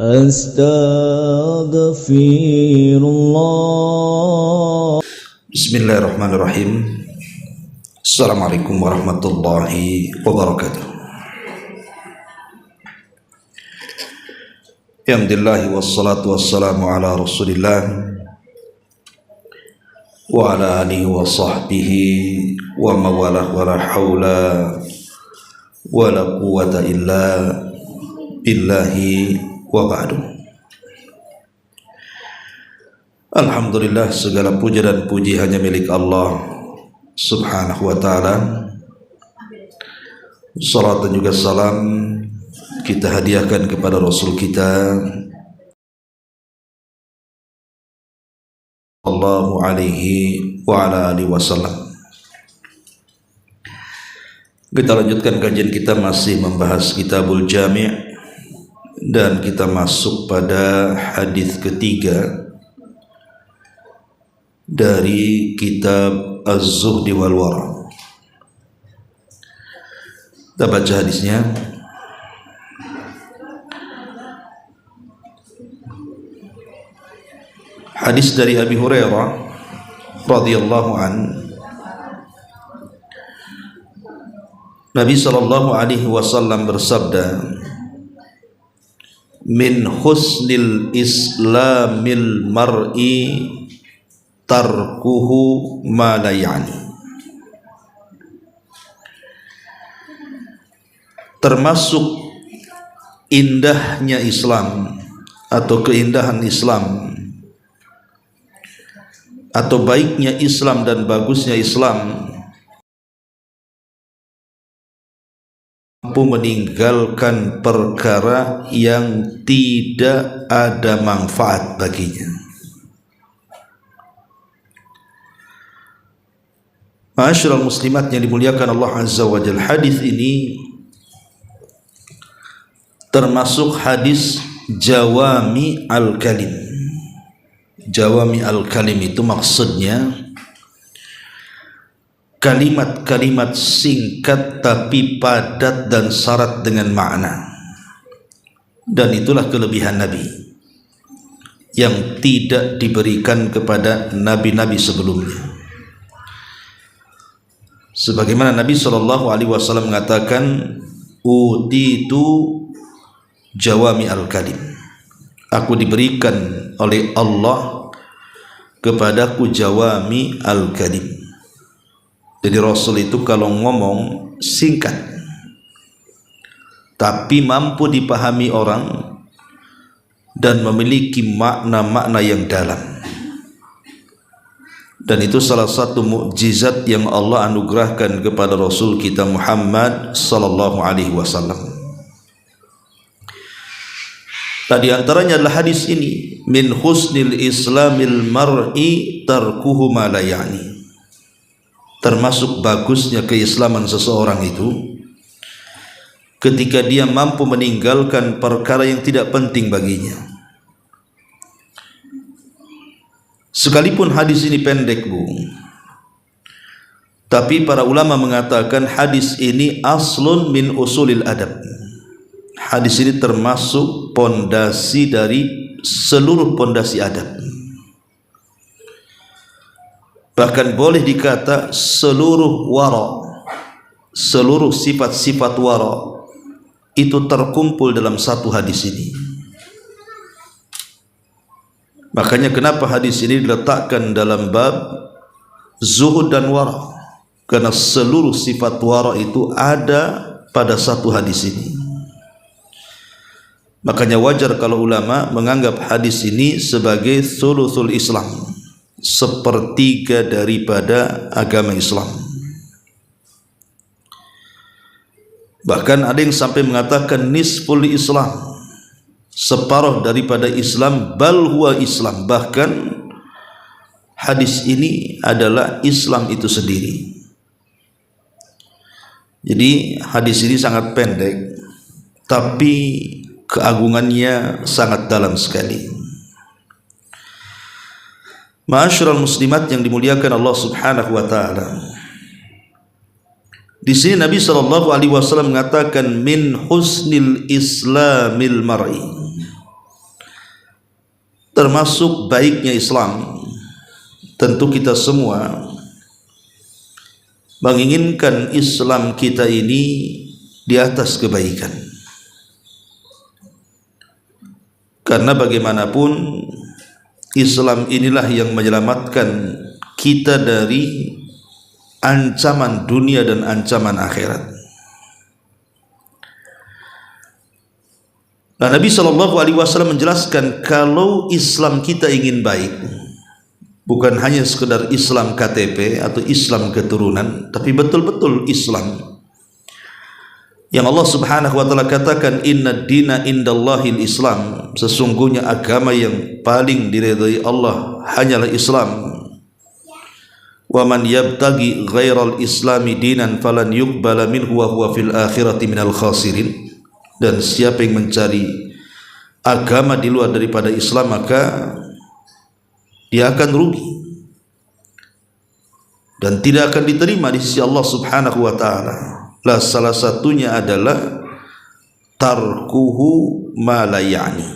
Astaghfirullah. Bismillahirrahmanirrahim. Assalamualaikum warahmatullahi wabarakatuh. Alhamdulillah wassalatu wassalamu ala Rasulillah wa ala alihi wa sahbihi wa mawalah wa la hawla wa la quwwata illa billahi wa ba'du. Alhamdulillah, segala puja dan puji hanya milik Allah subhanahu wa ta'ala. Salat dan juga salam kita hadiahkan kepada Rasul kita sallallahu alaihi wa ala alihi wasallam. Kita lanjutkan kajian kita, masih membahas Kitabul Jami', dan kita masuk pada hadis ketiga dari kitab Az-Zuhdi wal Wara. Kita baca hadisnya. Hadis dari Abi Hurairah radhiyallahu an, Nabi sallallahu alaihi wasallam bersabda, min husnil islamil mar'i tarkuhu ma la ya'ni. Termasuk indahnya Islam atau keindahan Islam atau baiknya Islam dan bagusnya Islam, mampu meninggalkan perkara yang tidak ada manfaat baginya. Ma'asyiral muslimat yang dimuliakan Allah Azza wa Jalla, hadis ini termasuk hadis jawami al-kalim. Jawami al-kalim itu maksudnya kalimat-kalimat singkat tapi padat dan syarat dengan makna. Dan itulah kelebihan Nabi yang tidak diberikan kepada nabi-nabi sebelumnya. Sebagaimana Nabi SAW mengatakan, utitu jawami al-kalim, aku diberikan oleh Allah kepadaku jawami al-kalim. Jadi Rasul itu kalau ngomong singkat tapi mampu dipahami orang dan memiliki makna-makna yang dalam. Dan itu salah satu mukjizat yang Allah anugerahkan kepada Rasul kita Muhammad sallallahu alaihi wasallam. Tadi antaranya adalah hadis ini, min husnil islamil mar'i tarkuhu ma la ya'ni. Termasuk bagusnya keislaman seseorang itu ketika dia mampu meninggalkan perkara yang tidak penting baginya. Sekalipun hadis ini pendek, Bu, tapi para ulama mengatakan hadis ini aslun min usulil adab. Hadis ini termasuk pondasi dari seluruh pondasi adab. Bahkan boleh dikata seluruh wara, seluruh sifat-sifat wara itu terkumpul dalam satu hadis ini. Makanya kenapa hadis ini diletakkan dalam bab zuhud dan wara, karena seluruh sifat wara itu ada pada satu hadis ini. Makanya wajar kalau ulama menganggap hadis ini sebagai thuluthul Islam, sepertiga daripada agama Islam. Bahkan ada yang sampai mengatakan nisful Islam, separuh daripada Islam, bal huwa Islam, bahkan hadis ini adalah Islam itu sendiri. Jadi hadis ini sangat pendek tapi keagungannya sangat dalam sekali. Ma'asyiral muslimat yang dimuliakan Allah Subhanahu wa taala, di sini Nabi sallallahu alaihi wasallam mengatakan min husnil islamil mar'i, termasuk baiknya Islam, tentu kita semua menginginkan Islam kita ini di atas kebaikan. Karena bagaimanapun Islam inilah yang menyelamatkan kita dari ancaman dunia dan ancaman akhirat. Nah, Nabi SAW menjelaskan kalau Islam kita ingin baik, bukan hanya sekedar Islam KTP atau Islam keturunan, tapi betul-betul Islam yang Allah Subhanahu wa taala katakan, inna dina indallahil Islam, sesungguhnya agama yang paling diridhai Allah hanyalah Islam. Wa man yabtaghi ghairal islami dinan falan yuqbala minhu wa huwa fil akhirati minal khasirin. Dan siapa yang mencari agama di luar daripada Islam, maka dia akan rugi dan tidak akan diterima di sisi Allah Subhanahu wa taala. Lah salah satunya adalah tarkuhu ma la ya'ni,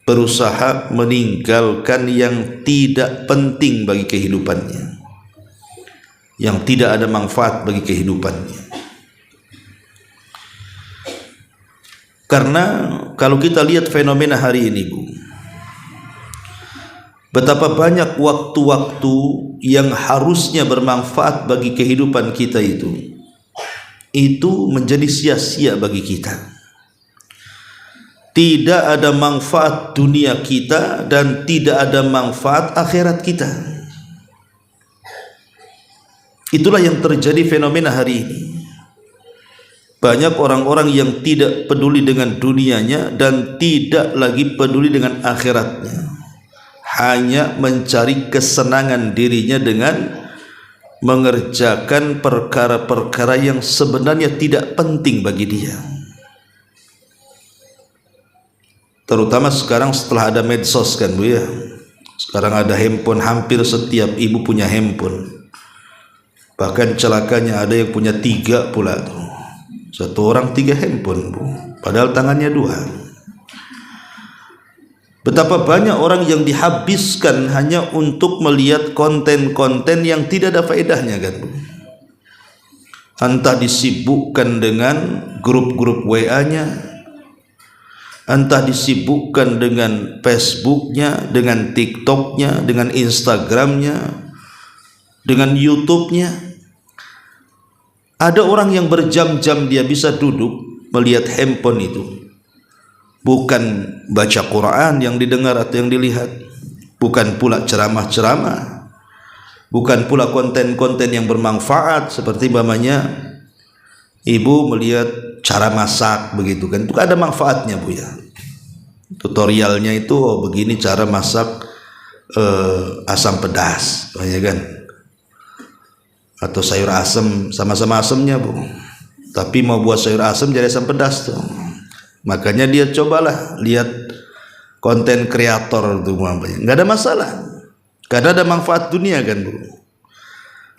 berusaha meninggalkan yang tidak penting bagi kehidupannya, yang tidak ada manfaat bagi kehidupannya. Karena kalau kita lihat fenomena hari ini, Bu, betapa banyak waktu-waktu yang harusnya bermanfaat bagi kehidupan kita itu menjadi sia-sia bagi kita. Tidak ada manfaat dunia kita dan tidak ada manfaat akhirat kita. Itulah yang terjadi fenomena hari ini. Banyak orang-orang yang tidak peduli dengan dunianya dan tidak lagi peduli dengan akhiratnya, hanya mencari kesenangan dirinya dengan mengerjakan perkara-perkara yang sebenarnya tidak penting bagi dia. Terutama sekarang setelah ada medsos kan, Bu, ya. Sekarang ada handphone, hampir setiap ibu punya handphone. Bahkan celakanya ada yang punya 3 pula tuh. Satu orang 3 handphone, Bu, padahal tangannya 2. Betapa banyak orang yang dihabiskan hanya untuk melihat konten-konten yang tidak ada faedahnya kan, Bu. Entah disibukkan dengan grup-grup WA-nya, entah disibukkan dengan Facebook-nya, dengan TikTok-nya, dengan Instagram-nya, dengan YouTube-nya. Ada orang yang berjam-jam dia bisa duduk melihat handphone itu. Bukan baca Quran yang didengar atau yang dilihat, bukan pula ceramah-ceramah, bukan pula konten-konten yang bermanfaat seperti umpamanya ibu melihat cara masak begitu kan, itu ada manfaatnya, Bu, ya. Tutorialnya itu, oh begini cara masak asam pedas, ya kan, atau sayur asam, sama-sama asamnya, Bu, tapi mau buat sayur asam jadi asam pedas tuh. Makanya dia cobalah lihat konten kreator itu, nggak ada masalah karena ada manfaat dunia kan, Bu.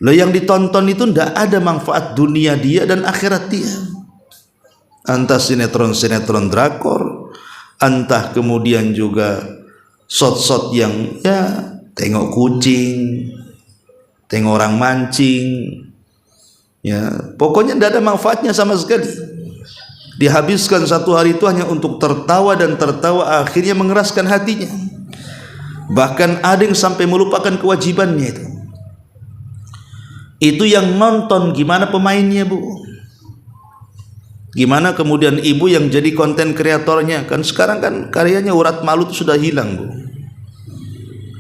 Loh, yang ditonton itu ndak ada manfaat dunia dia dan akhirat dia. Entah sinetron-sinetron drakor, entah kemudian juga shot-shot yang ya tengok kucing, tengok orang mancing, ya pokoknya ndak ada manfaatnya sama sekali. Dihabiskan satu hari itu hanya untuk tertawa dan tertawa, akhirnya mengeraskan hatinya. Bahkan ada yang sampai melupakan kewajibannya itu. Itu yang nonton, gimana pemainnya, Bu? Gimana kemudian ibu yang jadi konten kreatornya? Kan sekarang kan karyanya urat malu itu sudah hilang, Bu.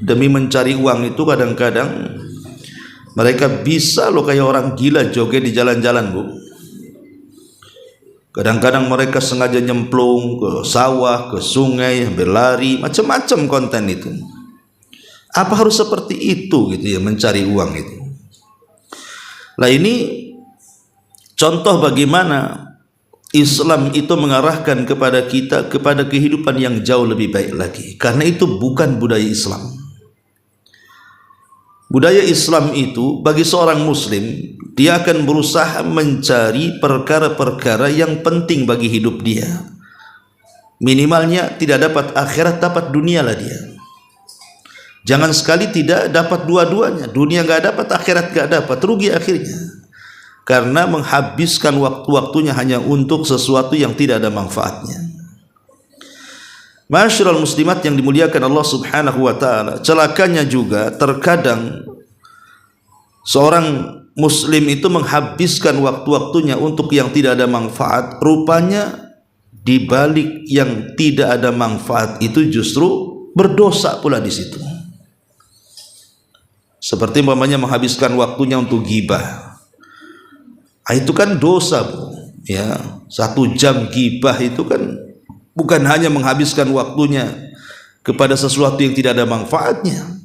Demi mencari uang itu kadang-kadang mereka bisa loh kayak orang gila joget di jalan-jalan, Bu. Kadang-kadang mereka sengaja nyemplung ke sawah, ke sungai, berlari, macam-macam konten itu. Apa harus seperti itu gitu ya, mencari uang itu? Nah, ini contoh bagaimana Islam itu mengarahkan kepada kita kepada kehidupan yang jauh lebih baik lagi. Karena itu bukan budaya Islam. Budaya Islam itu bagi seorang muslim, dia akan berusaha mencari perkara-perkara yang penting bagi hidup dia. Minimalnya tidak dapat akhirat, dapat dunia lah dia. Jangan sekali tidak dapat dua-duanya. Dunia nggak dapat, akhirat nggak dapat, rugi akhirnya. Karena menghabiskan waktu-waktunya hanya untuk sesuatu yang tidak ada manfaatnya. Ma'asyiral muslimat yang dimuliakan Allah Subhanahu wa taala, celakanya juga terkadang seorang muslim itu menghabiskan waktu-waktunya untuk yang tidak ada manfaat. Rupanya di balik yang tidak ada manfaat itu justru berdosa pula di situ. Seperti umpamanya menghabiskan waktunya untuk ghibah. Itu kan dosa, Bu. Ya, 1 jam ghibah itu kan bukan hanya menghabiskan waktunya kepada sesuatu yang tidak ada manfaatnya,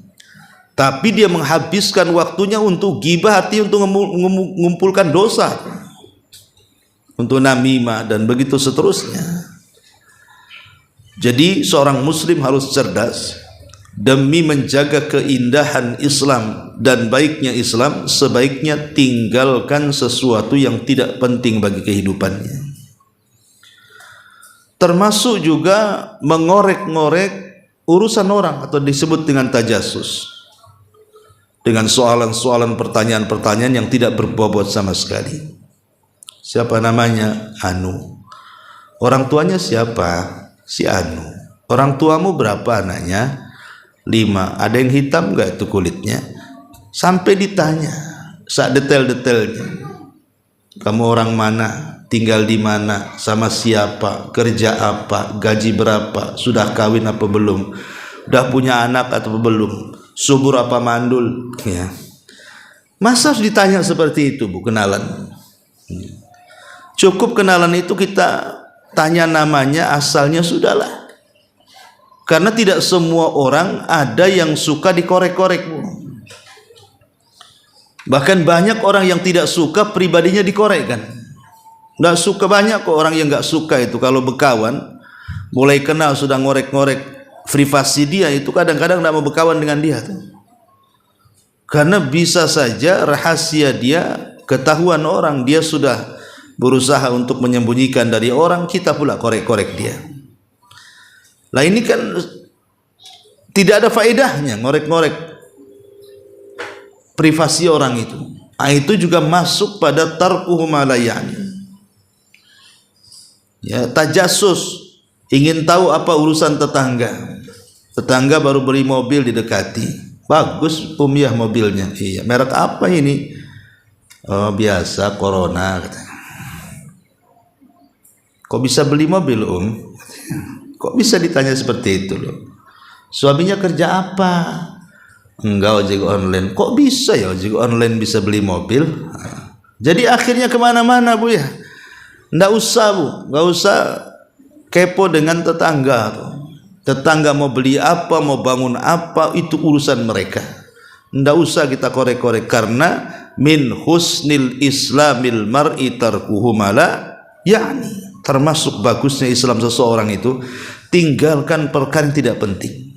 tapi dia menghabiskan waktunya untuk ghibah, artinya untuk mengumpulkan dosa, untuk namimah dan begitu seterusnya. Jadi seorang muslim harus cerdas. Demi menjaga keindahan Islam dan baiknya Islam, sebaiknya tinggalkan sesuatu yang tidak penting bagi kehidupannya. Termasuk juga mengorek-ngorek urusan orang atau disebut dengan tajassus, dengan soalan-soalan, pertanyaan-pertanyaan yang tidak berbobot sama sekali. Siapa namanya? Anu. Orang tuanya siapa? Si Anu. Orang tuamu berapa anaknya? 5. Ada yang hitam enggak itu kulitnya? Sampai ditanya sak detail-detailnya. Kamu orang mana? Tinggal di mana? Sama siapa? Kerja apa? Gaji berapa? Sudah kawin apa belum? Udah punya anak atau belum? Subur apa mandul? Ya. Masa harus ditanya seperti itu, Bu? Kenalan. Cukup kenalan itu kita tanya namanya, asalnya sudahlah. Karena tidak semua orang ada yang suka dikorek-korek. Bahkan banyak orang yang tidak suka pribadinya dikorek kan. Nggak suka, banyak kok orang yang nggak suka itu kalau berkawan, mulai kenal sudah ngorek-ngorek privasi dia, itu kadang-kadang nggak mau berkawan dengan dia tuh. Karena bisa saja rahasia dia ketahuan orang, dia sudah berusaha untuk menyembunyikan dari orang, kita pula korek-korek dia. Lah ini kan tidak ada faedahnya ngorek-ngorek privasi orang itu. Itu juga masuk pada tarkuhu ma la ya'ni. Ya, tajassus, ingin tahu apa urusan tetangga. Tetangga baru beli mobil, didekati. Bagus Umiah mobilnya. Iya, merek apa ini? Oh, biasa Corona katanya. Kok bisa beli mobil, Kok bisa ditanya seperti itu loh? Suaminya kerja apa? Enggak, ojek online. Kok bisa ya ojek online bisa beli mobil? Jadi akhirnya kemana-mana, Bu ya. Nggak usah, Bu, nggak usah kepo dengan tetangga. Tetangga mau beli apa, mau bangun apa, itu urusan mereka. Nggak usah kita korek-korek, karena min husnil islamil mar'i tarkuhu ma la ya'ni. Termasuk bagusnya Islam seseorang itu tinggalkan perkara yang tidak penting.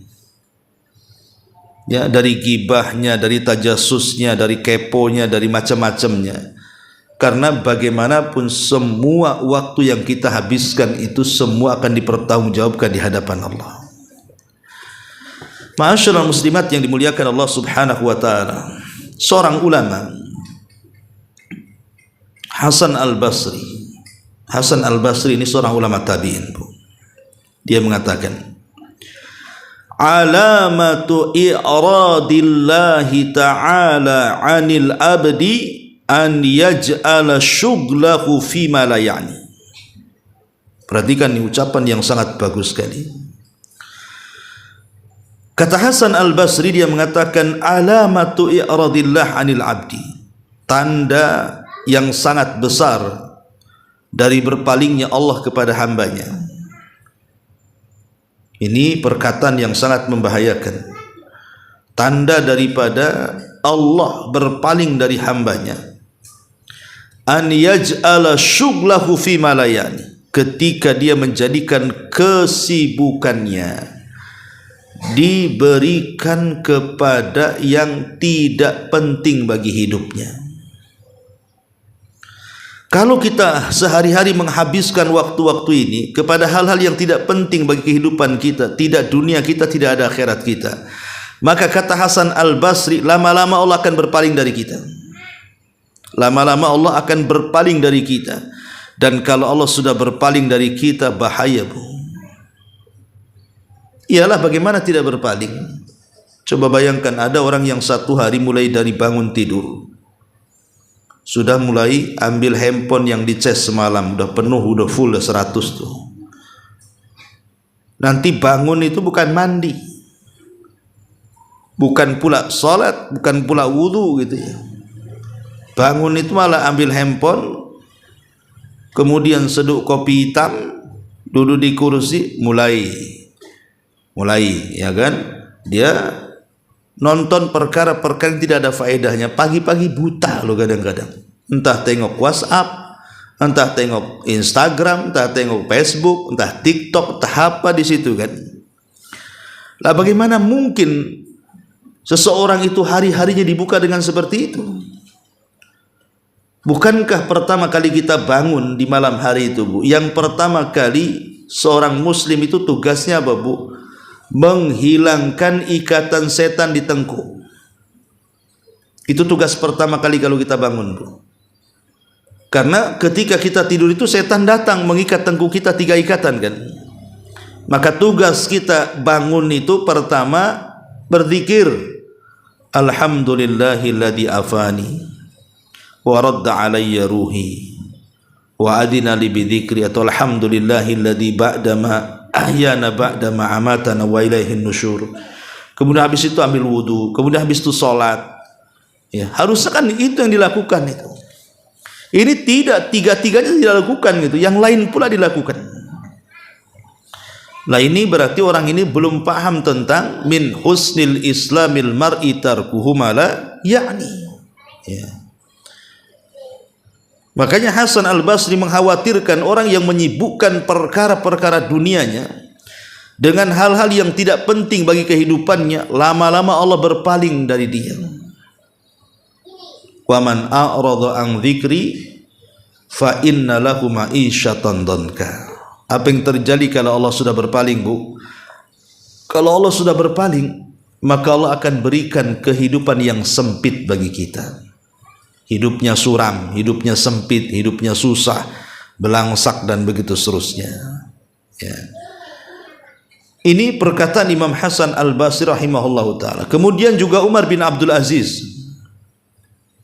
Ya, dari gibahnya, dari tajassusnya, dari keponya, dari macam-macamnya. Karena bagaimanapun semua waktu yang kita habiskan itu semua akan dipertanggungjawabkan di hadapan Allah. Ma'asyiral muslimat yang dimuliakan Allah Subhanahu wa taala. Seorang ulama, Hasan Al-Basri. Hasan Al-Basri ini seorang ulama tabi'in, Bu. Dia mengatakan, alamatu i'radillahi ta'ala 'anil abdi an yaj'ala syughlahu fi ma la ya'ni. Perhatikan ini ucapan yang sangat bagus sekali. Kata Hasan Al-Basri, dia mengatakan alamatu i'radillah 'anil abdi, tanda yang sangat besar dari berpalingnya Allah kepada hambanya. Ini perkataan yang sangat membahayakan. Tanda daripada Allah berpaling dari hambanya, an yaj'ala syughlahu fi ma la ya'ni, ketika dia menjadikan kesibukannya diberikan kepada yang tidak penting bagi hidupnya. Kalau kita sehari-hari menghabiskan waktu-waktu ini kepada hal-hal yang tidak penting bagi kehidupan kita, tidak dunia kita, tidak ada akhirat kita, Maka kata Hasan Al-Basri, lama-lama Allah akan berpaling dari kita. Lama-lama Allah akan berpaling dari kita. Dan kalau Allah sudah berpaling dari kita, bahaya, Bu. Iyalah, bagaimana tidak berpaling? Coba bayangkan, ada orang yang satu hari mulai dari bangun tidur sudah mulai ambil handphone yang dicas semalam, udah penuh, udah full, udah 100 tuh. Nanti bangun itu bukan mandi, bukan pula sholat, bukan pula wudu gitu ya. Bangun itu malah ambil handphone, kemudian seduh kopi hitam, duduk di kursi, mulai ya kan, dia nonton perkara-perkara yang tidak ada faedahnya. Pagi-pagi buta lo kadang-kadang, entah tengok WhatsApp, entah tengok Instagram, entah tengok Facebook, entah TikTok, entah apa di situ kan. Lah bagaimana mungkin seseorang itu hari-harinya dibuka dengan seperti itu? Bukankah pertama kali kita bangun di malam hari itu, Bu, yang pertama kali seorang muslim itu tugasnya apa, Bu? Menghilangkan ikatan setan di tengkuk. Itu tugas pertama kali kalau kita bangun, Bu. Karena ketika kita tidur itu setan datang mengikat tengkuk kita 3 ikatan kan. Maka tugas kita bangun itu pertama berzikir, alhamdulillahilladzi afani wa radda alayya ruhi wa adina li bidzikri, atau alhamdulillahilladzi ba'dama ahyana ba'dama amatana wa ilaihin nusyur. Kemudian habis itu ambil wudu, kemudian habis itu sholat. Ya, harusnya kan itu yang dilakukan itu. Ini tidak, tiga-tiganya dilakukan gitu, yang lain pula dilakukan. Nah ini berarti orang ini belum paham tentang min husnil islamil mar'i tarkuhu ma la ya'ni. Ya. Makanya Hasan Al-Basri mengkhawatirkan orang yang menyibukkan perkara-perkara dunianya dengan hal-hal yang tidak penting bagi kehidupannya, lama-lama Allah berpaling dari dia. Wa man a'rada an dzikri fa inna lahu ma'isyatan dhanka. Apa yang terjadi kalau Allah sudah berpaling, Bu? Kalau Allah sudah berpaling, maka Allah akan berikan kehidupan yang sempit bagi kita. Hidupnya suram, hidupnya sempit, hidupnya susah, belangsak dan begitu seterusnya. Ya. Ini perkataan Imam Hasan Al-Basri rahimahullahu taala. Kemudian juga Umar bin Abdul Aziz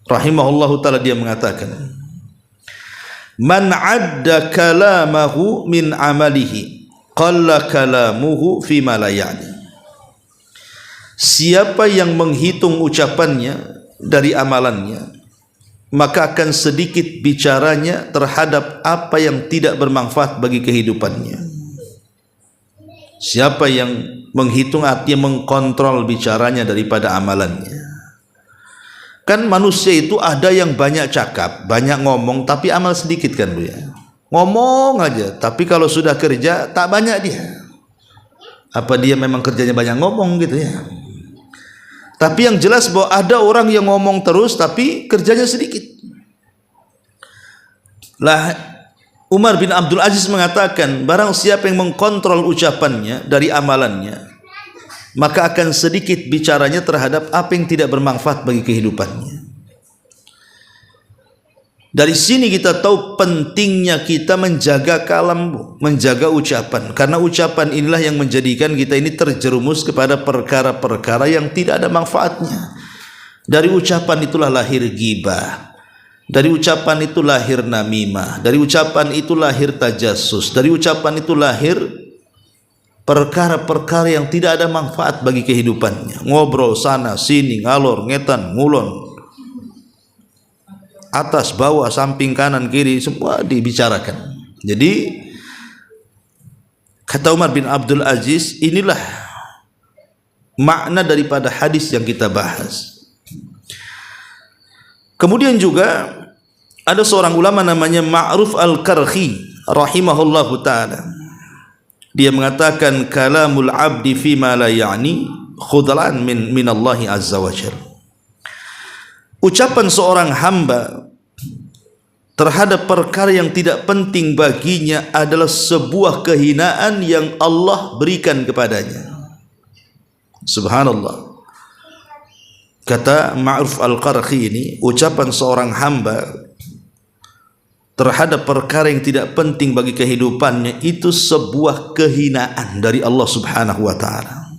rahimahullahu taala, dia mengatakan, man adda kalamahu min amalihi qalla kalamuhu fi ma la ya'ni. Siapa yang menghitung ucapannya dari amalannya, maka akan sedikit bicaranya terhadap apa yang tidak bermanfaat bagi kehidupannya. Siapa yang menghitung, artinya mengkontrol bicaranya daripada amalannya. Kan manusia itu ada yang banyak cakap, banyak ngomong, tapi amal sedikit kan, Bu ya. Ngomong aja, tapi kalau sudah kerja tak banyak dia. Apa dia memang kerjanya banyak ngomong gitu ya? Tapi yang jelas bahwa ada orang yang ngomong terus tapi kerjanya sedikit. Lah Umar bin Abdul Aziz mengatakan, barang siapa yang mengkontrol ucapannya dari amalannya, maka akan sedikit bicaranya terhadap apa yang tidak bermanfaat bagi kehidupannya. Dari sini kita tahu pentingnya kita menjaga kalam, menjaga ucapan, karena ucapan inilah yang menjadikan kita ini terjerumus kepada perkara-perkara yang tidak ada manfaatnya. Dari ucapan itulah lahir ghibah, dari ucapan itu lahir namimah, dari ucapan itu lahir tajassus, dari ucapan itu lahir perkara-perkara yang tidak ada manfaat bagi kehidupannya. Ngobrol sana sini, ngalor ngetan ngulon, atas bawah samping kanan kiri semua dibicarakan. Jadi kata Umar bin Abdul Aziz, inilah makna daripada hadis yang kita bahas. Kemudian juga ada seorang ulama namanya Ma'ruf Al-Karhi rahimahullahu taala. Dia mengatakan, kalamul abdi fima la ya'ni khudlan min Allah azza wa jalla. Ucapan seorang hamba terhadap perkara yang tidak penting baginya adalah sebuah kehinaan yang Allah berikan kepadanya. Subhanallah. Kata Ma'ruf Al-Qarqi ini, ucapan seorang hamba terhadap perkara yang tidak penting bagi kehidupannya itu sebuah kehinaan dari Allah Subhanahu wa taala.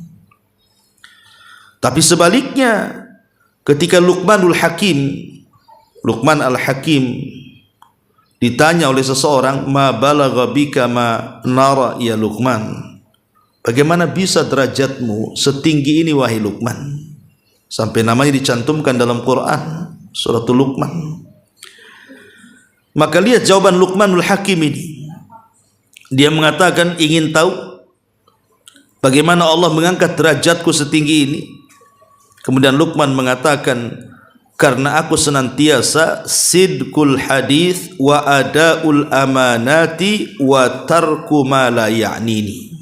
Tapi sebaliknya, ketika Luqman Al-Hakim ditanya oleh seseorang, ma balagha bika ma nara ya Luqman, bagaimana bisa derajatmu setinggi ini wahai Luqman, sampai namanya dicantumkan dalam Quran suratul Luqman. Maka lihat jawaban Luqmanul Hakim ini. Dia mengatakan, ingin tahu bagaimana Allah mengangkat derajatku setinggi ini? Kemudian Luqman mengatakan, karena aku senantiasa sidqul hadis wa adaul amanati wa tarku ma la ya'nini.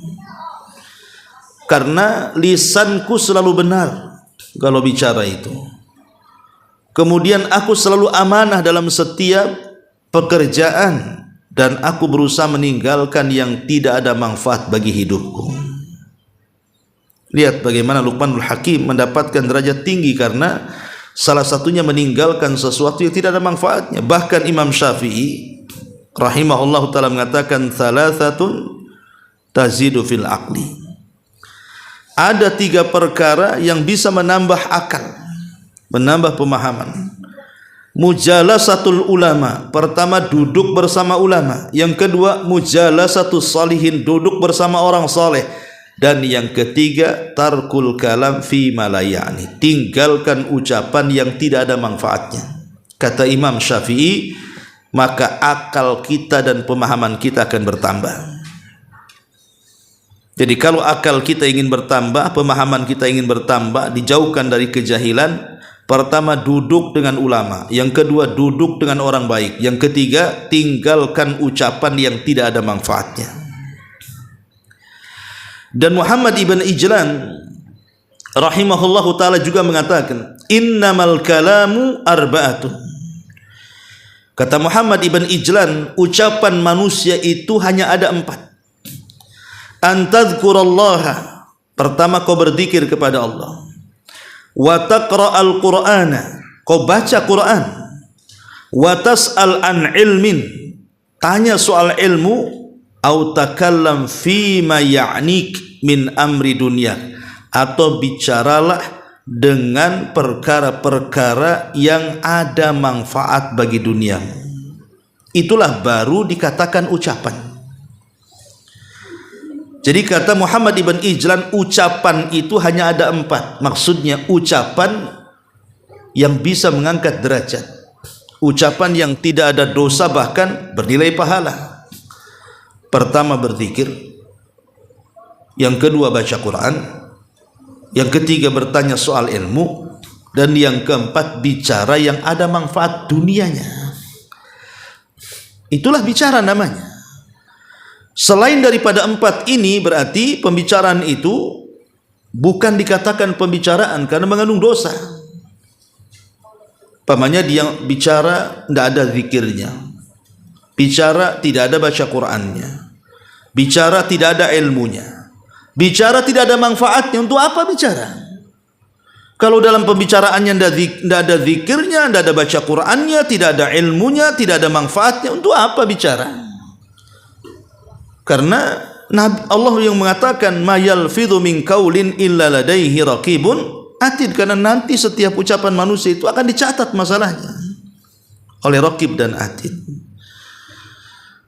Karena lisanku selalu benar kalau bicara itu. Kemudian aku selalu amanah dalam setiap pekerjaan, dan aku berusaha meninggalkan yang tidak ada manfaat bagi hidupku. Lihat bagaimana Luqmanul Hakim mendapatkan derajat tinggi karena salah satunya meninggalkan sesuatu yang tidak ada manfaatnya. Bahkan Imam Syafi'i rahimahullah ta'ala mengatakan, thalathatun tazidu fil aqli. Ada 3 perkara yang bisa menambah akal, menambah pemahaman. Mujalasatul ulama, pertama duduk bersama ulama. Yang kedua mujalasatus salihin, duduk bersama orang saleh. Dan yang ketiga tarkul kalam fi ma la ya'ni, tinggalkan ucapan yang tidak ada manfaatnya. Kata Imam Syafi'i, maka akal kita dan pemahaman kita akan bertambah. Jadi kalau akal kita ingin bertambah, pemahaman kita ingin bertambah, dijauhkan dari kejahilan, pertama duduk dengan ulama, yang kedua duduk dengan orang baik, yang ketiga tinggalkan ucapan yang tidak ada manfaatnya. Dan Muhammad ibn Ijlan rahimahullahu ta'ala juga mengatakan, innamal kalamu arba'atun. Kata Muhammad ibn Ijlan, ucapan manusia itu hanya ada 4. Antadhkurallaha, pertama kau berzikir kepada Allah. Wa taqra'al Qur'ana, kau baca Quran. Wa tas'al an ilmin, tanya soal ilmu. Au takallam fi ma ya'nik min amri dunia, atau bicaralah dengan perkara-perkara yang ada manfaat bagi dunia. Itulah baru dikatakan ucapan. Jadi kata Muhammad ibn Ijlan, ucapan itu hanya ada 4. Maksudnya ucapan yang bisa mengangkat derajat, ucapan yang tidak ada dosa, bahkan bernilai pahala. Pertama berzikir, yang kedua baca Quran, yang ketiga bertanya soal ilmu, dan yang keempat bicara yang ada manfaat dunianya. Itulah bicara namanya. Selain daripada 4 ini, berarti pembicaraan itu bukan dikatakan pembicaraan karena mengandung dosa. Pamannya dia bicara tidak ada zikirnya, bicara tidak ada baca Qurannya, bicara tidak ada ilmunya, bicara tidak ada manfaatnya. Untuk apa bicara? Kalau dalam pembicaraannya tidak ada zikirnya, tidak ada baca Qurannya, tidak ada ilmunya, tidak ada manfaatnya, untuk apa bicara? Karena Allah yang mengatakan, ma yalfidhu min qaulin illa ladaihi raqibun atid, karena nanti setiap ucapan manusia itu akan dicatat masalahnya oleh raqib dan atid.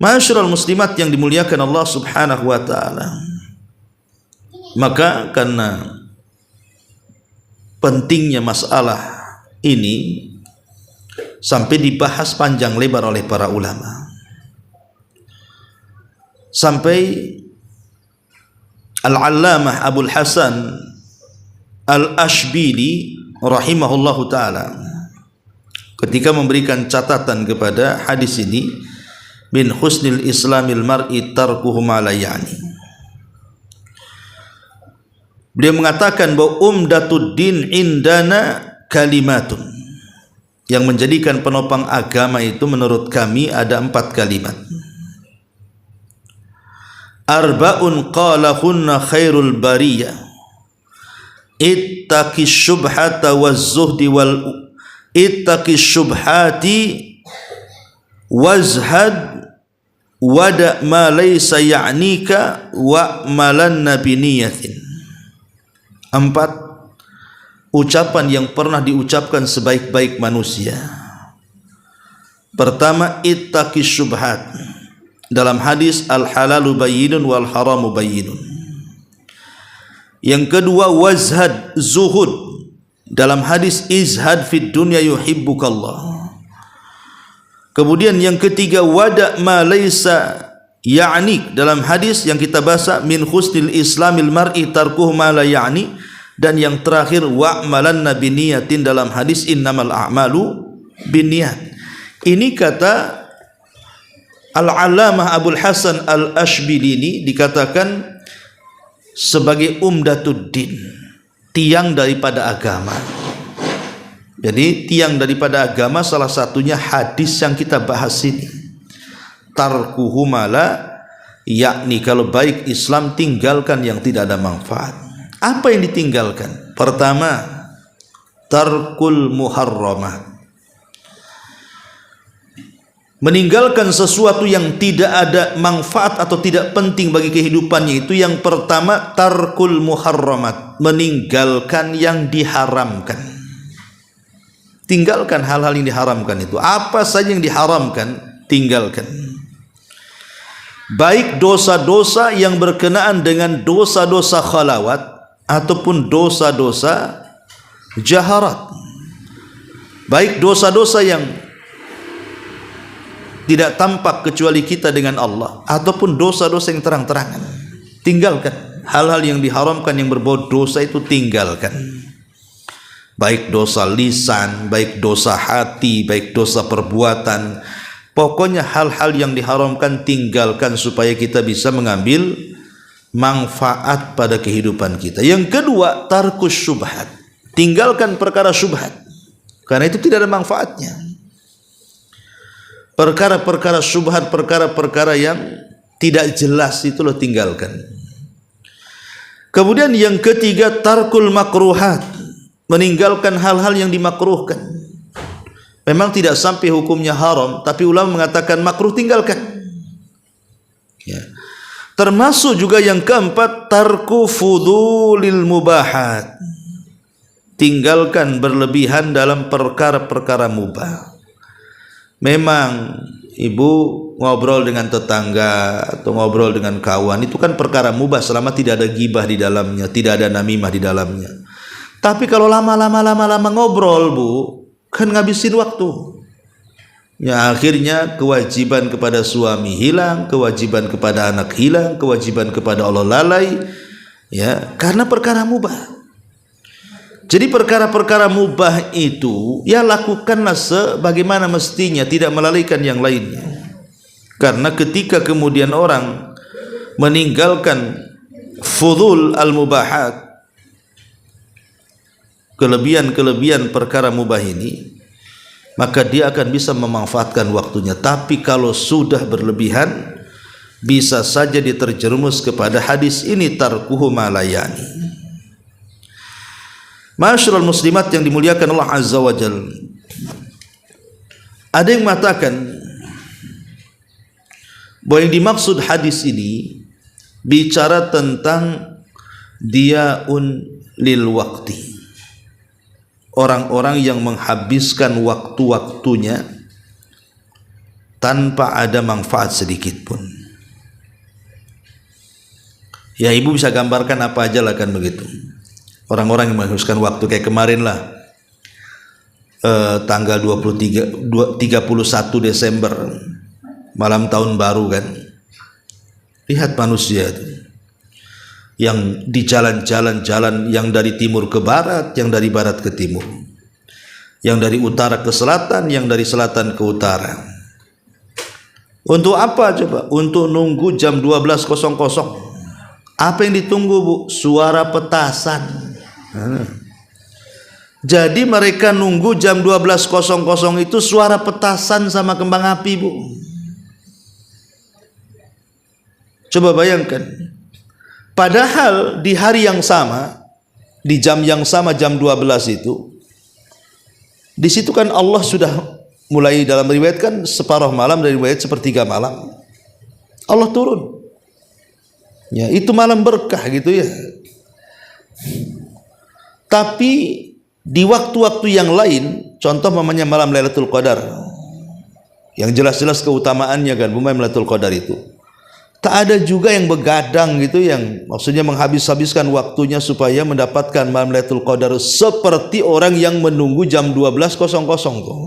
Ma'asyiral muslimat yang dimuliakan Allah Subhanahu wa taala, maka karena pentingnya masalah ini sampai dibahas panjang lebar oleh para ulama, sampai Al-Allamah Abul Hasan Al-Ashbili rahimahullahu ta'ala ketika memberikan catatan kepada hadis ini, min husnil islamil mar'i tarkuhu ma la ya'ni, beliau mengatakan bahwa umdatud din indana kalimatun, yang menjadikan penopang agama itu menurut kami ada 4 kalimat. Arba'un qalahunna khairul bariyah, ittaqi syubhata waz-zuhdi ittaqi syubhati wazhad wada ma laysa ya'nika wa malanna biniyatin. 4 ucapan yang pernah diucapkan sebaik-baik manusia. Pertama, ittaqi syubhat. Dalam hadis al halalu bayyinun wal haramu bayyinun. Yang kedua, wazhad, zuhud. Dalam hadis izhad fid dunya yuhibbukallah. Kemudian yang ketiga, wada ma laysa ya'nik. Dalam hadis yang kita baca min husnil islamil mar'i tarkuhu ma la ya'ni. Dan yang terakhir, wa'malanna biniyatin. Dalam hadis innamal a'malu binniyat. Ini kata Al-Allamah Abul Hasan Al-Ashbilini, dikatakan sebagai umdatuddin, tiang daripada agama. Jadi tiang daripada agama salah satunya hadis yang kita bahas ini. Tarkuhu mala, yakni kalau baik Islam tinggalkan yang tidak ada manfaat. Apa yang ditinggalkan? Pertama, tarkul muharramat. Meninggalkan sesuatu yang tidak ada manfaat atau tidak penting bagi kehidupannya itu yang pertama, tarkul muharramat, meninggalkan yang diharamkan. Tinggalkan hal-hal yang diharamkan itu. Apa saja yang diharamkan, tinggalkan. Baik dosa-dosa yang berkenaan dengan dosa-dosa khalawat ataupun dosa-dosa jaharat. Baik dosa-dosa yang tidak tampak kecuali kita dengan Allah ataupun dosa-dosa yang terang-terangan. Tinggalkan hal-hal yang diharamkan yang berbau dosa itu, tinggalkan. Baik dosa lisan, baik dosa hati, baik dosa perbuatan. Pokoknya hal-hal yang diharamkan tinggalkan supaya kita bisa mengambil manfaat pada kehidupan kita. Yang kedua, tarkus syubhat. Tinggalkan perkara syubhat, karena itu tidak ada manfaatnya. Perkara-perkara syubhat, perkara-perkara yang tidak jelas itu lo tinggalkan. Kemudian yang ketiga, tarkul makruhat. Meninggalkan hal-hal yang dimakruhkan. Memang tidak sampai hukumnya haram, tapi ulama mengatakan makruh, tinggalkan. Ya. Termasuk juga yang keempat, tarku fudulil mubahat. Tinggalkan berlebihan dalam perkara-perkara mubah. Memang ibu ngobrol dengan tetangga atau ngobrol dengan kawan itu kan perkara mubah selama tidak ada ghibah di dalamnya, tidak ada namimah di dalamnya. Tapi kalau lama-lama ngobrol, Bu, kan ngabisin waktu. Ya, akhirnya kewajiban kepada suami hilang, kewajiban kepada anak hilang, kewajiban kepada Allah lalai. Ya, karena perkara mubah. Jadi perkara-perkara mubah itu ya lakukanlah sebagaimana mestinya, tidak melalaikan yang lainnya. Karena ketika kemudian orang meninggalkan fudul al-mubahat, kelebihan-kelebihan perkara mubah ini, maka dia akan bisa memanfaatkan waktunya. Tapi kalau sudah berlebihan, bisa saja diterjerumus kepada hadis ini, tarkuhu malayani. Masyarul muslimat yang dimuliakan Allah Azza wa Jalla, ada yang mengatakan bahwa yang dimaksud hadis ini bicara tentang diaun lil wakti, orang-orang yang menghabiskan waktu-waktunya tanpa ada manfaat sedikit pun. Ya, ibu bisa gambarkan apa aja lah kan begitu. Orang-orang yang menghabiskan waktu kayak kemarin lah, tanggal 31 Desember, malam tahun baru kan. Lihat manusia itu yang di jalan-jalan, yang dari timur ke barat, yang dari barat ke timur, yang dari utara ke selatan, yang dari selatan ke utara. Untuk apa coba? Untuk nunggu jam 12.00. Apa yang ditunggu, Bu? Suara petasan. Jadi mereka nunggu jam 12.00 itu suara petasan sama kembang api, Bu. Coba bayangkan. Padahal di hari yang sama di jam yang sama, jam 12 itu, di situ kan Allah sudah mulai, dalam riwayat kan separuh malam, dari riwayat sepertiga malam Allah turun. Ya, itu malam berkah gitu ya. Tapi di waktu-waktu yang lain, contoh mamanya malam Lailatul Qadar, yang jelas-jelas keutamaannya kan malam Lailatul Qadar itu, tak ada juga yang begadang gitu, yang maksudnya menghabis-habiskan waktunya supaya mendapatkan malam Lailatul Qadar seperti orang yang menunggu jam 12.00 tuh.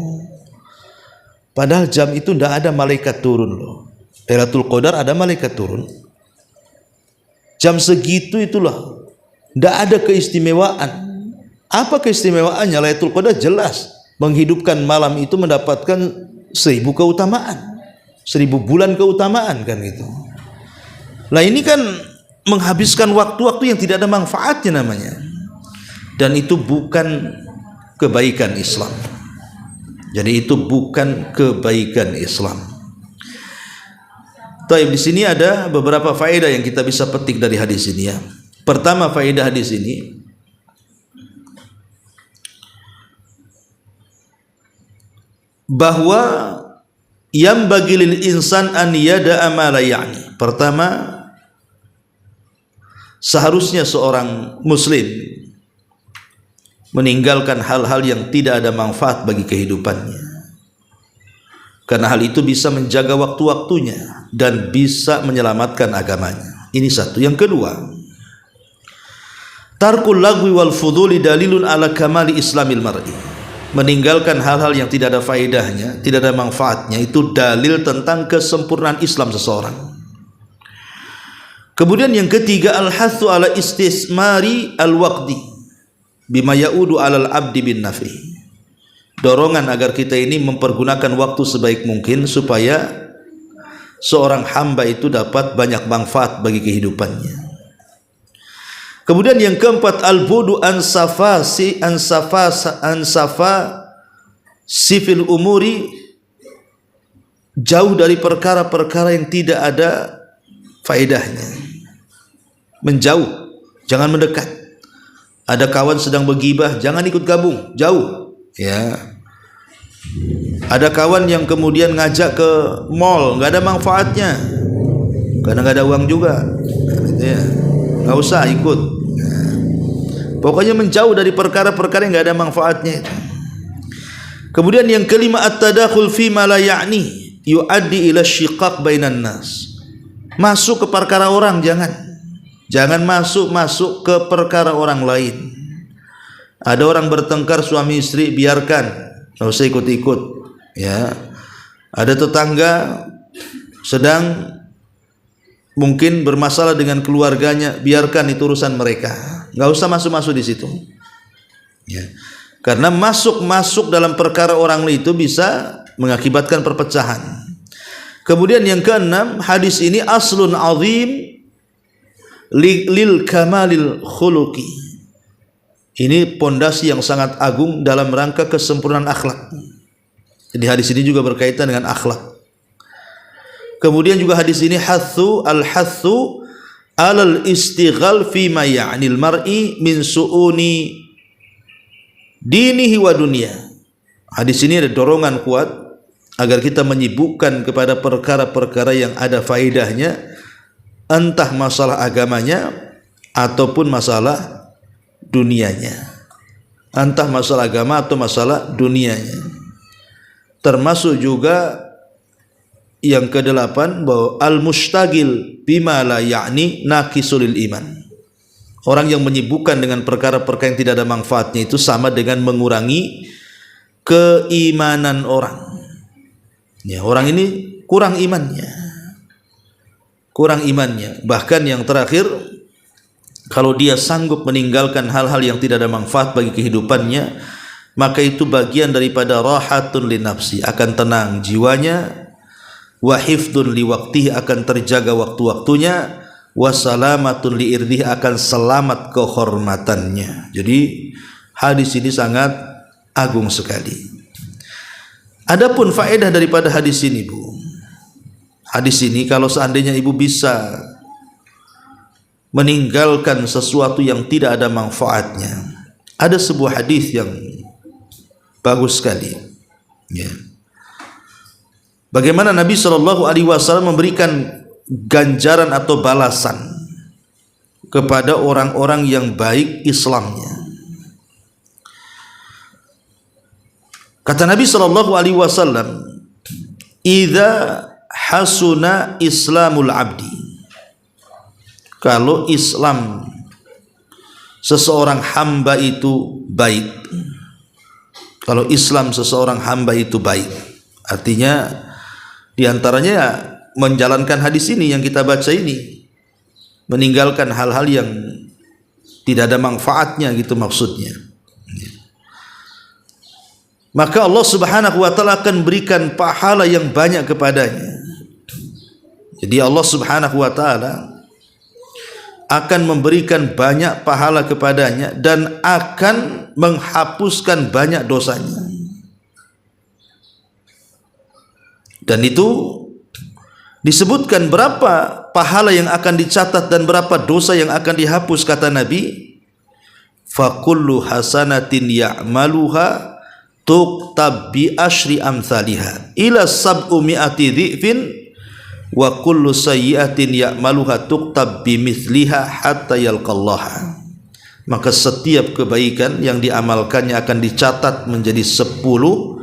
Padahal jam itu tidak ada malaikat turun loh. Lailatul Qadar ada malaikat turun. Jam segitu itulah, tidak ada keistimewaan. Apa keistimewaannya? Lailatul Qadar jelas menghidupkan malam itu mendapatkan 1000 keutamaan, 1000 bulan keutamaan kan gitu. Nah ini kan menghabiskan waktu-waktu yang tidak ada manfaatnya namanya, dan itu bukan kebaikan Islam. Jadi itu bukan kebaikan Islam. Taib, di sini ada beberapa faedah yang kita bisa petik dari hadis ini ya. Pertama, faedah hadis ini, bahwa yang bagi lil insan an yada'a ma la ya'ni. Pertama, seharusnya seorang muslim meninggalkan hal-hal yang tidak ada manfaat bagi kehidupannya, karena hal itu bisa menjaga waktu-waktunya dan bisa menyelamatkan agamanya. Ini satu. Yang kedua, tarkul lagwi wal fuduli dalilun ala kamali islamil mar'i. Meninggalkan hal-hal yang tidak ada faedahnya, tidak ada manfaatnya, itu dalil tentang kesempurnaan Islam seseorang. Kemudian yang ketiga, al-hathu ala istismari al-waqti bima ya'udu alal abdi bin nafi. Dorongan agar kita ini mempergunakan waktu sebaik mungkin supaya seorang hamba itu dapat banyak manfaat bagi kehidupannya. Kemudian yang keempat, al-budu an safa sifil umuri, jauh dari perkara-perkara yang tidak ada faedahnya. Menjauh, jangan mendekat. Ada kawan sedang bergibah, jangan ikut gabung, jauh ya. Ada kawan yang kemudian ngajak ke mall, nggak ada manfaatnya, karena nggak ada uang juga ya, nggak usah ikut. Pokoknya menjauh dari perkara-perkara yang nggak ada manfaatnya. Kemudian yang kelima, at-tadakhul fi ma la ya'ni yuaddi ila syiqaq bainan nas. Masuk ke perkara orang, jangan masuk ke perkara orang lain. Ada orang bertengkar suami istri, biarkan, nggak usah ikut-ikut ya. Ada tetangga sedang mungkin bermasalah dengan keluarganya, biarkan itu urusan mereka, nggak usah masuk di situ ya. Karena masuk dalam perkara orang lain itu bisa mengakibatkan perpecahan. Kemudian yang keenam, hadis ini aslun azim lil kamalil khuluqi. Ini pondasi yang sangat agung dalam rangka kesempurnaan akhlak. Jadi hadis ini juga berkaitan dengan akhlak. Kemudian juga hadis ini hathu alal istighal fi ma ya'nil mar'i min su'uni dinihi wa dunya. Hadis ini ada dorongan kuat agar kita menyibukkan kepada perkara-perkara yang ada faedahnya, entah masalah agamanya ataupun masalah dunianya. Entah masalah agama atau masalah dunianya. Termasuk juga yang kedelapan, bahwa al-mustagil bima la ya'ni naqisul iman. Orang yang menyibukkan dengan perkara-perkara yang tidak ada manfaatnya itu sama dengan mengurangi keimanan orang. Ya, orang ini kurang imannya. Bahkan yang terakhir, kalau dia sanggup meninggalkan hal-hal yang tidak ada manfaat bagi kehidupannya, maka itu bagian daripada rahatun li nafsi, akan tenang jiwanya, wa hifdun li waqtihi, akan terjaga waktu-waktunya, wa salamatun li irdihi, akan selamat kehormatannya. Jadi hadis ini sangat agung sekali. Adapun faedah daripada hadis ini, Bu. Hadis ini kalau seandainya ibu bisa meninggalkan sesuatu yang tidak ada manfaatnya. Ada sebuah hadis yang bagus sekali, ya. Bagaimana Nabi SAW memberikan ganjaran atau balasan kepada orang-orang yang baik Islamnya. Kata Nabi SAW, "Idza hasuna Islamul abdi." Kalau Islam seseorang hamba itu baik, kalau Islam seseorang hamba itu baik, artinya diantaranya menjalankan hadis ini yang kita baca ini, meninggalkan hal-hal yang tidak ada manfaatnya, gitu maksudnya. Maka Allah Subhanahu wa taala akan berikan pahala yang banyak kepadanya. Jadi Allah Subhanahu wa taala akan memberikan banyak pahala kepadanya dan akan menghapuskan banyak dosanya. Dan itu disebutkan berapa pahala yang akan dicatat dan berapa dosa yang akan dihapus. Kata Nabi, "Fakullu hasanatin ya'maluha tuqtab bi asyri amsalihha ila sab'u mi'ati dhi'fin wa kullu sayyi'atin ya'maluha tuqtab bi mithliha hatta yalqallaha." Maka setiap kebaikan yang diamalkannya akan dicatat menjadi 10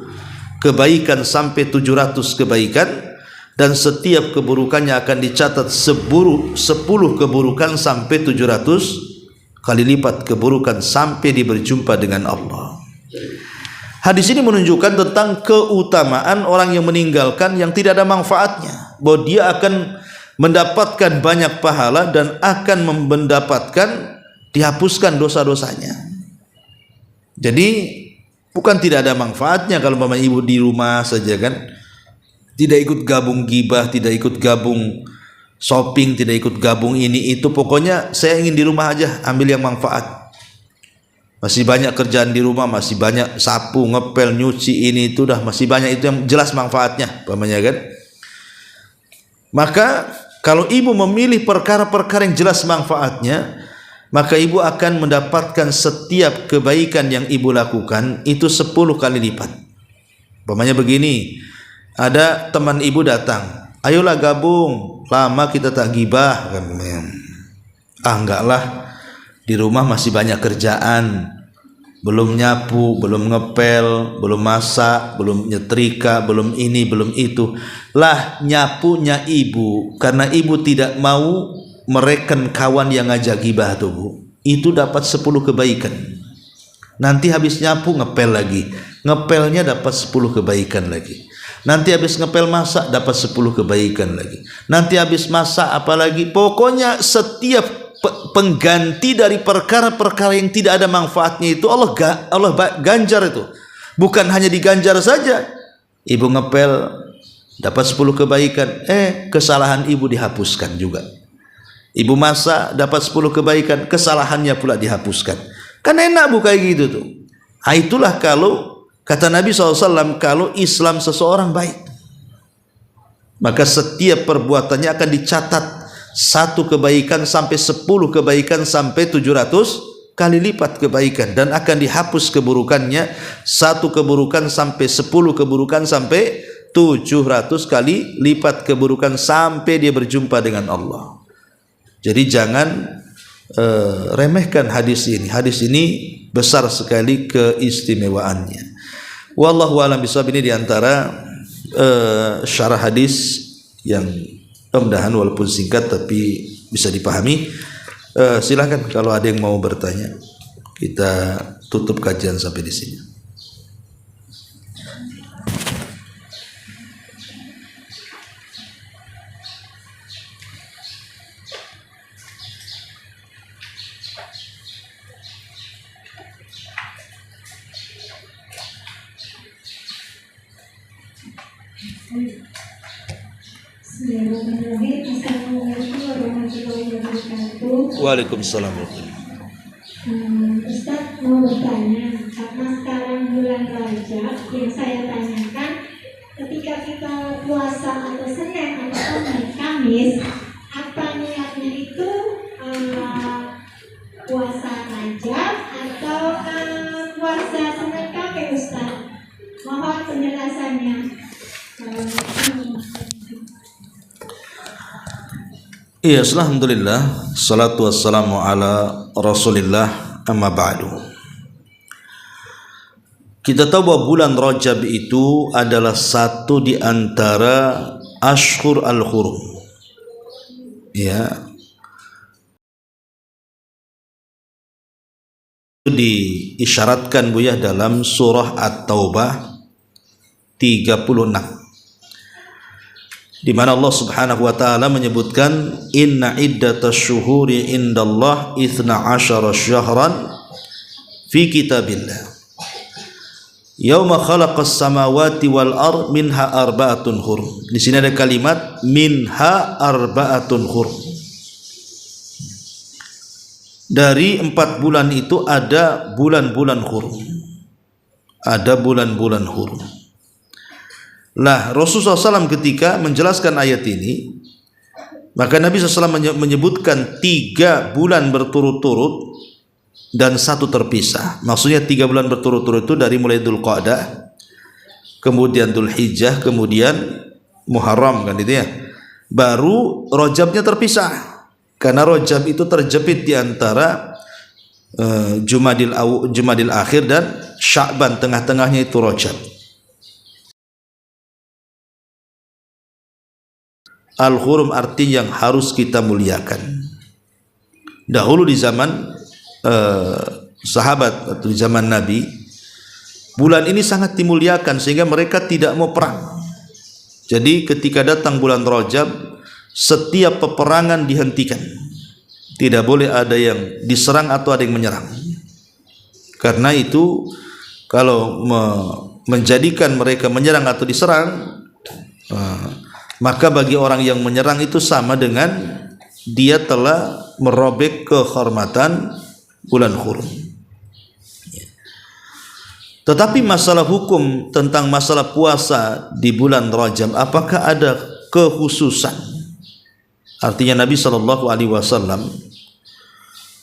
kebaikan sampai 700 kebaikan, dan setiap keburukannya akan dicatat 10 keburukan sampai 700 kali lipat keburukan sampai dia berjumpa dengan Allah. Hadis ini menunjukkan tentang keutamaan orang yang meninggalkan yang tidak ada manfaatnya, bahwa dia akan mendapatkan banyak pahala dan akan mendapatkan dihapuskan dosa-dosanya. Jadi bukan tidak ada manfaatnya kalau mama ibu di rumah saja kan, tidak ikut gabung gibah, tidak ikut gabung shopping, tidak ikut gabung ini itu, pokoknya saya ingin di rumah aja, ambil yang manfaat. Masih banyak kerjaan di rumah, masih banyak sapu, ngepel, nyuci, ini itu dah masih banyak, itu yang jelas manfaatnya, pamannya kan. Maka kalau ibu memilih perkara-perkara yang jelas manfaatnya, maka ibu akan mendapatkan setiap kebaikan yang ibu lakukan itu 10 kali lipat. Pamannya begini, ada teman ibu datang, "Ayolah gabung, lama kita tak gibah." Enggak lah, di rumah masih banyak kerjaan, belum nyapu, belum ngepel, belum masak, belum nyetrika, belum ini, belum itu. Lah nyapunya ibu, karena ibu tidak mau mereken kawan yang ngajak gibah tuh bu, itu dapat 10 kebaikan. Nanti habis nyapu ngepel lagi, ngepelnya dapat 10 kebaikan lagi. Nanti habis ngepel masak dapat 10 kebaikan lagi. Nanti habis masak apalagi, pokoknya setiap pengganti dari perkara-perkara yang tidak ada manfaatnya itu Allah ganjar itu. Bukan hanya diganjar saja, ibu ngepel dapat 10 kebaikan, kesalahan ibu dihapuskan juga. Ibu masak dapat 10 kebaikan, kesalahannya pula dihapuskan. Kan enak bu kayak gitu tuh. Itulah kalau kata Nabi SAW, kalau Islam seseorang baik, maka setiap perbuatannya akan dicatat 1 kebaikan sampai 10 kebaikan sampai 700 kali lipat kebaikan, dan akan dihapus keburukannya 1 keburukan sampai 10 keburukan sampai 700 kali lipat keburukan sampai dia berjumpa dengan Allah. Jadi jangan remehkan hadis ini. Hadis ini besar sekali keistimewaannya. Wallahu a'lam bishawab. Ini diantara syarah hadis yang mudah-mudahan walaupun singkat tapi bisa dipahami. Silakan kalau ada yang mau bertanya. Kita tutup kajian sampai di sini. Assalamualaikum warahmatullahi wabarakatuh. Waalaikumsalam. Ustaz mau bertanya, karena sekarang bulan Rajab, yang saya tanyakan, ketika kita puasa atau Senin atau Kamis, apa niatnya itu Amin. Iya, alhamdulillah, salatu wassalamu ala Rasulillah, amma ba'du. Kita tahu bahwa bulan Rajab itu adalah satu di antara Ashhur al-Hurum. Ya. Diisyaratkan Bu ya dalam surah At-Taubah 36. Di mana Allah Subhanahu wa taala menyebutkan inna iddatash syuhuri indallah 12 syahran fi kitabillah yauma khalaqas samawati wal ard minha arba'atun hurum. Di sini ada kalimat minha arba'atun hurum. Dari 4 bulan itu ada bulan-bulan hurum. Ada bulan-bulan hurum. Lah Rasulullah SAW ketika menjelaskan ayat ini, maka Nabi SAW menyebutkan 3 bulan berturut-turut dan 1 terpisah. Maksudnya 3 bulan berturut-turut itu dari mulai Dzulqa'dah, kemudian Dzulhijjah, kemudian Muharram, kan itu ya. Baru Rajabnya terpisah, karena Rajab itu terjepit di antara Jumadil Akhir dan Sya'ban, tengah-tengahnya itu Rajab. Al-Hurum artinya yang harus kita muliakan. Dahulu di zaman sahabat atau di zaman Nabi, bulan ini sangat dimuliakan sehingga mereka tidak mau perang. Jadi ketika datang bulan Rajab, setiap peperangan dihentikan. Tidak boleh ada yang diserang atau ada yang menyerang. Karena itu kalau menjadikan mereka menyerang atau diserang, maka bagi orang yang menyerang itu sama dengan dia telah merobek kehormatan bulan Hurum. Tetapi masalah hukum tentang masalah puasa di bulan Rajab, apakah ada kekhususan? Artinya Nabi SAW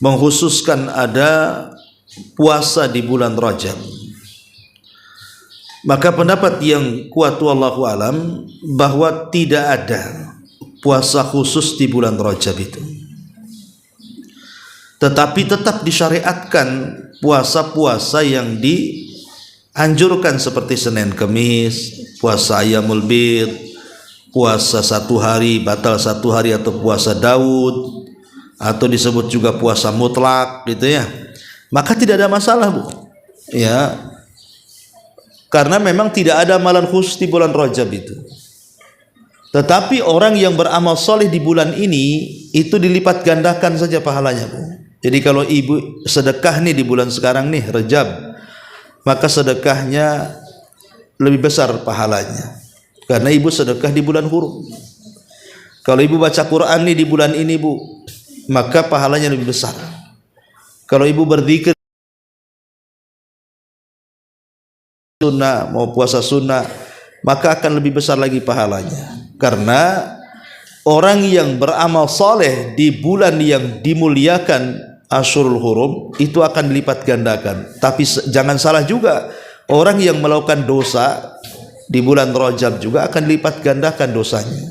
mengkhususkan ada puasa di bulan Rajab. Maka pendapat yang kuat wallahu alam bahwa tidak ada puasa khusus di bulan Rajab itu. Tetapi tetap disyariatkan puasa-puasa yang dianjurkan seperti Senin Kemis, puasa Ayyamul Bid, puasa 1 hari, batal 1 hari atau puasa Daud, atau disebut juga puasa mutlak gitu ya. Maka tidak ada masalah Bu. Ya. Karena memang tidak ada amalan khusus di bulan Rajab itu. Tetapi orang yang beramal soleh di bulan ini itu dilipat gandakan saja pahalanya Bu. Jadi kalau ibu sedekah nih di bulan sekarang nih Rajab, maka sedekahnya lebih besar pahalanya. Karena ibu sedekah di bulan Hurum. Kalau ibu baca Quran nih di bulan ini Bu, maka pahalanya lebih besar. Kalau ibu berzikir sunnah, mau puasa sunnah, maka akan lebih besar lagi pahalanya. Karena orang yang beramal soleh di bulan yang dimuliakan Ashhurul Hurum itu akan dilipat gandakan. Tapi jangan salah juga, orang yang melakukan dosa di bulan Rajab juga akan dilipat gandakan dosanya.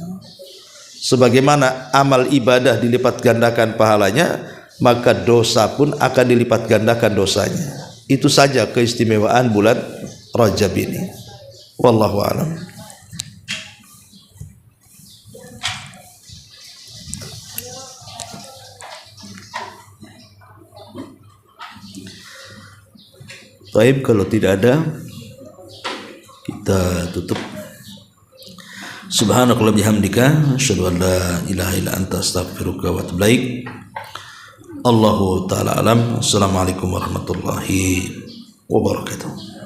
Sebagaimana amal ibadah dilipat gandakan pahalanya, maka dosa pun akan dilipat gandakan dosanya. Itu saja keistimewaan bulan Rajab ini. Wallahu a'lam. Baik, kalau tidak ada kita tutup. Subhanakallah bihamdika asyhadu an la ilaha illa anta astaghfiruka wa atubu ilaik. Allahu taala alam. Assalamualaikum warahmatullahi wabarakatuh.